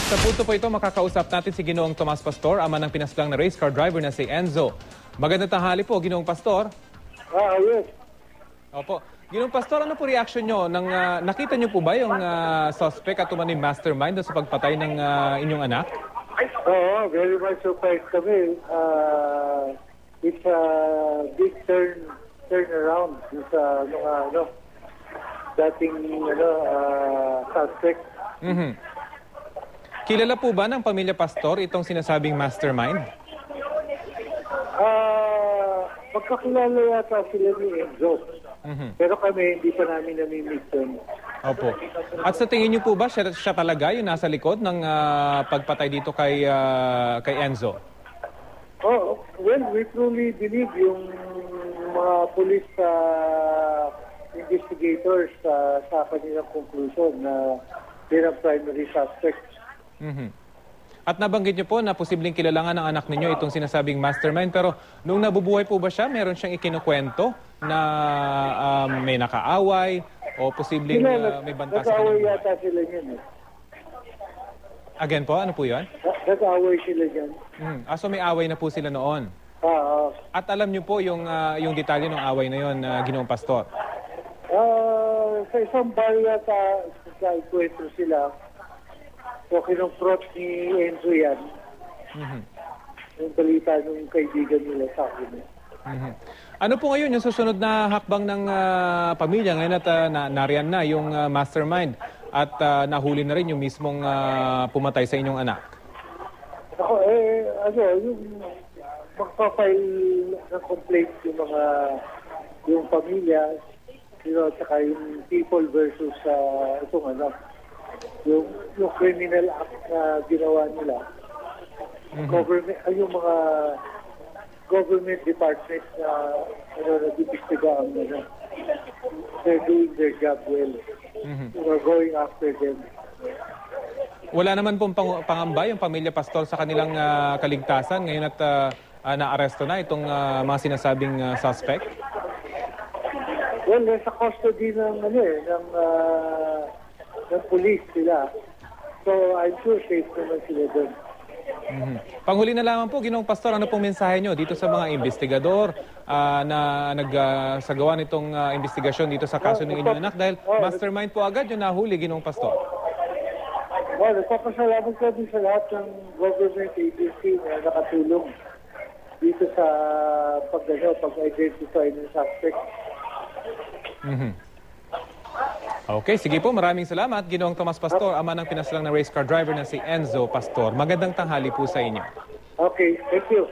Sa punto po ito, makakausap natin si Ginoong Tomas Pastor, ama ng pinaslang na race car driver na si Enzo. Magandang tanghali po, Ginoong Pastor. Yes. Opo. Ginoong Pastor, ano po reaction nyo? Nakita nyo po ba yung suspect at umano'y mastermind sa pagpatay ng inyong anak? Oo, very much surprised kami. It's a big turnaround sa mga dating suspect. Kilala po ba ng pamilya Pastor itong sinasabing mastermind? Magkakilala yata sila ni Enzo. Pero kami, hindi pa namin namimiss yun. Opo. At sa tingin niyo po ba siya talaga yung nasa likod ng pagpatay dito kay Enzo? Oh, well, we truly believe yung mga police investigators sa kanilang conclusion na they're a primary suspect. At nabanggit niyo po na posibleng kilala nga ng anak ninyo itong sinasabing mastermind, pero nung nabubuhay po ba siya, meron siyang ikinukwento na may nakaaway o posibleng may banta sa nag-away kanya? yata sila niyan eh. Again po, ano po yun? Nag-away sila niyan. So may away na po sila noon. At alam niyo po yung detalye ng away na yun, Ginoong Pastor? Sa isang bar yata, sa ikwentro sila, so kinumprot ni Enzo yan. Yung balita ng kaibigan nila sa akin. Ano po ngayon yung susunod na hakbang ng pamilya ngayon at nariyan na yung mastermind at nahuli na rin yung mismong pumatay sa inyong anak? Yung magpa-file ng complaint yung pamilya, saka yung people versus itong yung criminal act na ginawa nila. Government, yung mga government departments na nag-iistiga ang they're doing their job well. We're going after them. Wala naman pong pangamba yung pamilya Pastor sa kanilang kaligtasan ngayon at naaresto na itong mga sinasabing suspect? Well, nasa custody ng police sila. So, I'm sure safe naman sila doon. Panghuli na lamang po, Ginoong Pastor, ano pong mensahe nyo dito sa mga investigador na nagsagawa nitong investigasyon dito sa kaso ng inyong anak? Dahil mastermind po agad yung nahuli, Ginoong Pastor. Well, nagpapasalamat kami sa lahat ng government agency na nakatulong dito sa pag-identify ng suspect. Okay, sige po. Maraming salamat. Ginoong Tomas Pastor, ama ng pinaslang na race car driver na si Enzo Pastor. Magandang tanghali po sa inyo. Okay, thank you.